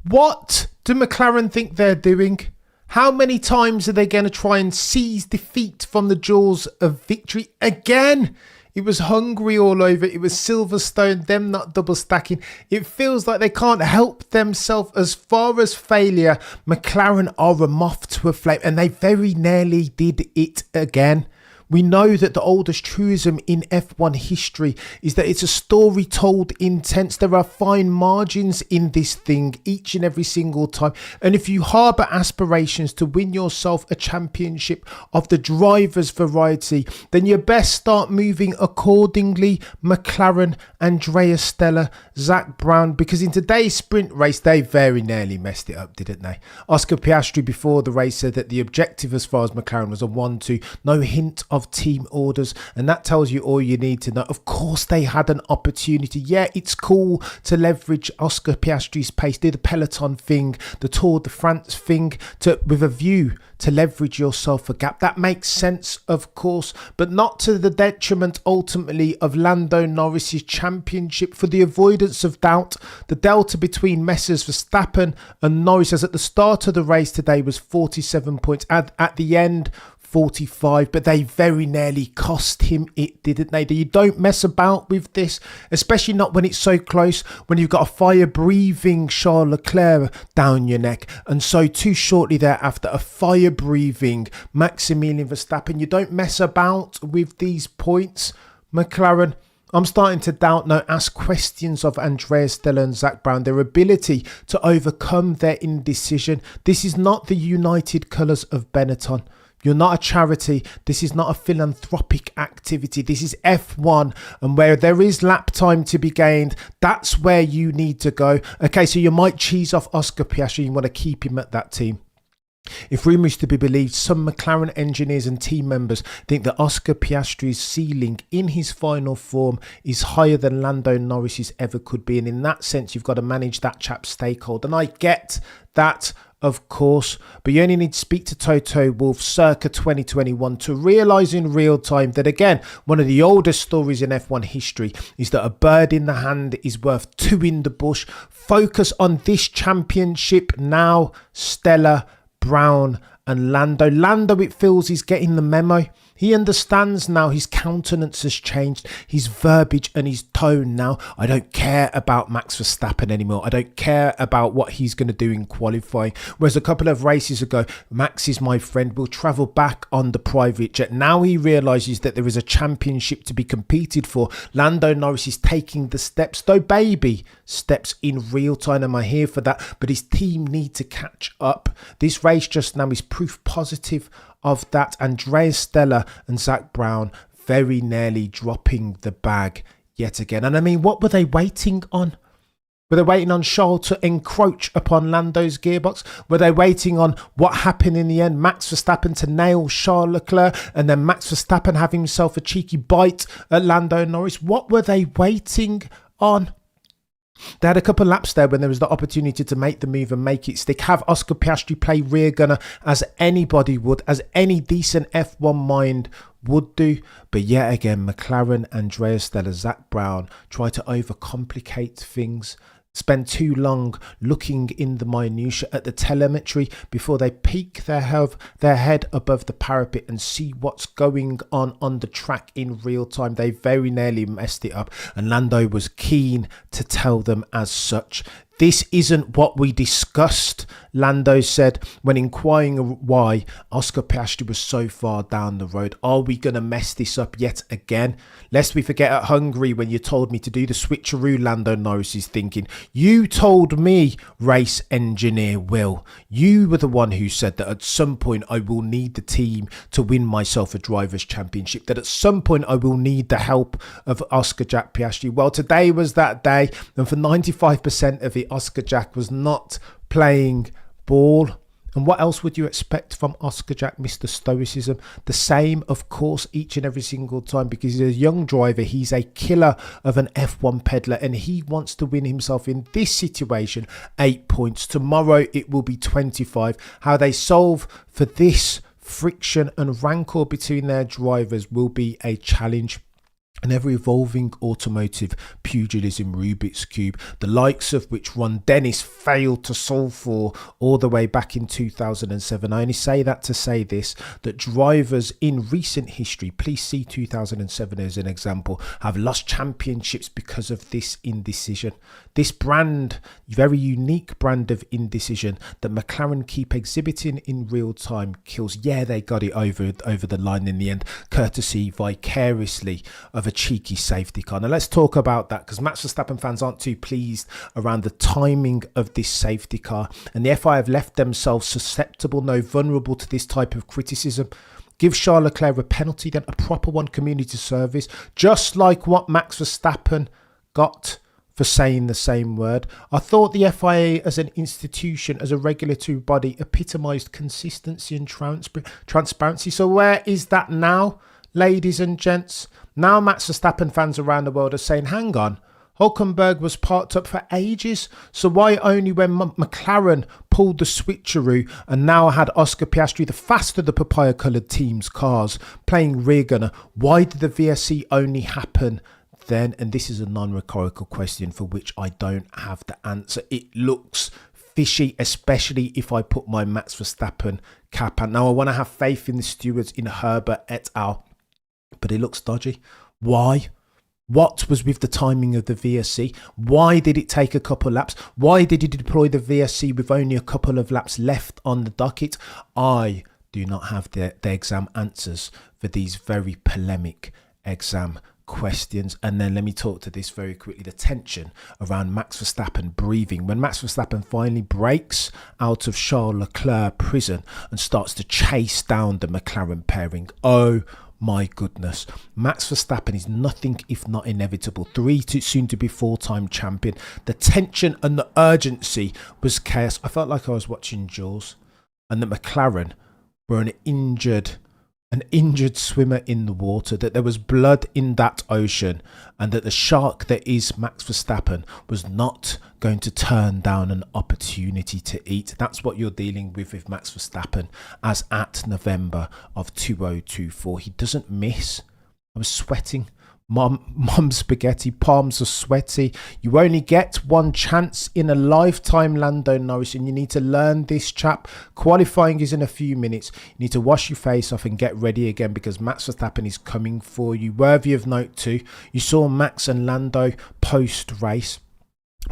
What do McLaren think they're doing? How many times are they going to try and seize defeat from the jaws of victory again? It was Hungary all over. It was Silverstone, them not double stacking. It feels like they can't help themselves as far as failure. McLaren are a moth to a flame, and they very nearly did it again. We know that the oldest truism in F1 history is that it's a story told in tense. There are fine margins in this thing each and every single time. And if you harbour aspirations to win yourself a championship of the driver's variety, then you best start moving accordingly. McLaren, Andrea Stella, Zach Brown, because in today's sprint race, they very nearly messed it up, didn't they? Oscar Piastri before the race said that the objective as far as McLaren was a 1-2, no hint of team orders, and that tells you all you need to know. Of course they had an opportunity. Yeah, it's cool to leverage Oscar Piastri's pace, do the peloton thing, the Tour de France thing, with a view to leverage yourself a gap. That makes sense, of course, but not to the detriment ultimately of Lando Norris's championship. For the avoidance of doubt, the delta between Messrs Verstappen and Norris as at the start of the race today was 47 points. At the end, 45, but they very nearly cost him it, didn't they? You don't mess about with this, especially not when it's so close, when you've got a fire-breathing Charles Leclerc down your neck, and so too shortly thereafter, a fire-breathing Maximilian Verstappen. You don't mess about with these points, McLaren. I'm starting to doubt, ask questions of Andrea Stella and Zach Brown, their ability to overcome their indecision. This is not the united colours of Benetton. You're not a charity. This is not a philanthropic activity. This is F1, and where there is lap time to be gained, that's where you need to go. Okay, so you might cheese off Oscar Piastri. You want to keep him at that team. If rumours to be believed, some McLaren engineers and team members think that Oscar Piastri's ceiling in his final form is higher than Lando Norris's ever could be. And in that sense, you've got to manage that chap's stakeholder. And I get that, of course, but you only need to speak to Toto Wolff circa 2021 to realise in real time that, again, one of the oldest stories in F1 history is that a bird in the hand is worth two in the bush. Focus on this championship now, Stella, Brown and Lando. Lando, it feels he's getting the memo. He understands now. His countenance has changed, his verbiage and his tone now. I don't care about Max Verstappen anymore. I don't care about what he's going to do in qualifying. Whereas a couple of races ago, Max is my friend, we'll travel back on the private jet. Now he realises that there is a championship to be competed for. Lando Norris is taking the steps, though baby steps in real time. Am I here for that? But his team need to catch up. This race just now is proof positive of that. Andrea Stella and Zach Brown very nearly dropping the bag yet again. And I mean, what were they waiting on? Were they waiting on Charles to encroach upon Lando's gearbox? Were they waiting on what happened in the end? Max Verstappen to nail Charles Leclerc and then Max Verstappen have himself a cheeky bite at Lando Norris? What were they waiting on? They had a couple of laps there when there was the opportunity to make the move and make it stick. Have Oscar Piastri play rear gunner as anybody would, as any decent F1 mind would do. But yet again, McLaren, Andrea Stella, Zach Brown try to overcomplicate things. Spend too long looking in the minutiae at the telemetry before they peek their head above the parapet and see what's going on the track in real time. They very nearly messed it up, and Lando was keen to tell them as such. This isn't what we discussed, Lando said when inquiring why Oscar Piastri was so far down the road. Are we going to mess this up yet again? Lest we forget at Hungary when you told me to do the switcheroo, Lando Norris is thinking. You told me, race engineer Will. You were the one who said that at some point I will need the team to win myself a driver's championship. That at some point I will need the help of Oscar Jack Piastri. Well, today was that day, and for 95% of it, Oscar Jack was not playing ball. And what else would you expect from Oscar Jack, Mr. Stoicism? The same, of course, each and every single time, because he's a young driver. He's a killer of an F1 peddler, and he wants to win himself in this situation 8 points. Tomorrow it will be 25. How they solve for this friction and rancor between their drivers will be a challenge. an ever-evolving automotive pugilism Rubik's Cube, the likes of which Ron Dennis failed to solve for all the way back in 2007. I only say that to say this, that drivers in recent history, please see 2007 as an example, have lost championships because of this indecision. This brand, very unique brand of indecision that McLaren keep exhibiting in real time kills. Yeah, they got it over the line in the end, courtesy vicariously of a cheeky safety car. Now let's talk about that, because Max Verstappen fans aren't too pleased around the timing of this safety car, and the FIA have left themselves susceptible, no, vulnerable to this type of criticism. Give Charles Leclerc a penalty, then a proper one, community service, just like what Max Verstappen got for saying the same word. I thought the FIA as an institution, as a regulatory body, epitomised consistency and transparency. So where is that now, ladies and gents? Now Max Verstappen fans around the world are saying, hang on, Hulkenberg was parked up for ages, so why only when McLaren pulled the switcheroo and now had Oscar Piastri, the faster the papaya coloured team's cars, playing rear gunner, why did the VSC only happen then? And this is a non-rhetorical question for which I don't have the answer. It looks fishy, especially if I put my Max Verstappen cap on. Now I want to have faith in the stewards, in Herbert et al., but it looks dodgy. Why? What was with the timing of the VSC? Why did it take a couple laps? Why did he deploy the VSC with only a couple of laps left on the docket? I do not have the exam answers for these very polemic exam questions. And then let me talk to this very quickly, the tension around Max Verstappen breathing. When Max Verstappen finally breaks out of Charles Leclerc prison and starts to chase down the McLaren pairing, oh my goodness, Max Verstappen is nothing if not inevitable. Soon to be four-time champion. The tension and the urgency was chaos. I felt like I was watching Jaws, and that McLaren were an injured swimmer in the water, that there was blood in that ocean, and that the shark that is Max Verstappen was not going to turn down an opportunity to eat. That's what you're dealing with Max Verstappen as at November of 2024. He doesn't miss. I was sweating. Mom spaghetti, palms are sweaty. You only get one chance in a lifetime, Lando Norris, and you need to learn this, chap. Qualifying is in a few minutes. You need to wash your face off and get ready again, because Max Verstappen is coming for you. Worthy of note too, you saw Max and Lando post-race.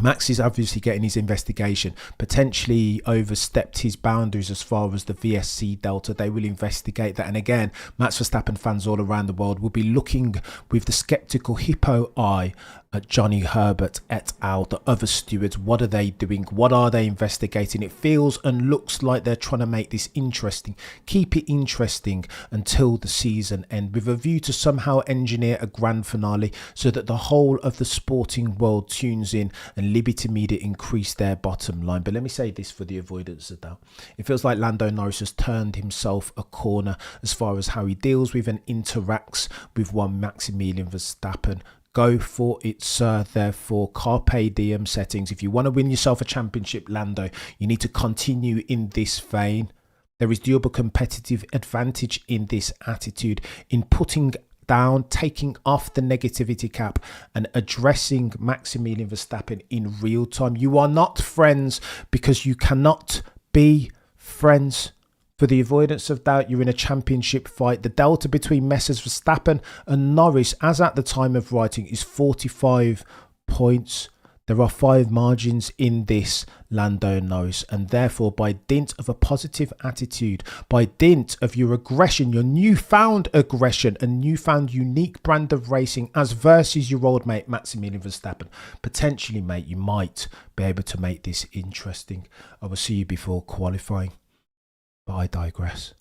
Max is obviously getting his investigation, potentially overstepped his boundaries as far as the VSC Delta. They will investigate that. And again, Max Verstappen fans all around the world will be looking with the sceptical hippo eye at Johnny Herbert et al., the other stewards. What are they doing? What are they investigating? It feels and looks like they're trying to make this interesting, keep it interesting until the season end, with a view to somehow engineer a grand finale so that the whole of the sporting world tunes in and Liberty Media increase their bottom line. But let me say this for the avoidance of doubt. It feels like Lando Norris has turned himself a corner as far as how he deals with and interacts with one Maximilian Verstappen. Go for it, sir. Therefore, carpe diem settings. If you want to win yourself a championship, Lando, you need to continue in this vein. There is durable competitive advantage in this attitude, in putting down, taking off the negativity cap and addressing Maximilian Verstappen in real time. You are not friends because you cannot be friends. For the avoidance of doubt, you're in a championship fight. The delta between Messrs Verstappen and Norris, as at the time of writing, is 45 points. There are 5 margins in this, Lando Norris, and therefore by dint of a positive attitude, by dint of your aggression, your newfound aggression and newfound unique brand of racing as versus your old mate Maximilian Verstappen, potentially, mate, you might be able to make this interesting. I will see you before qualifying. But I digress.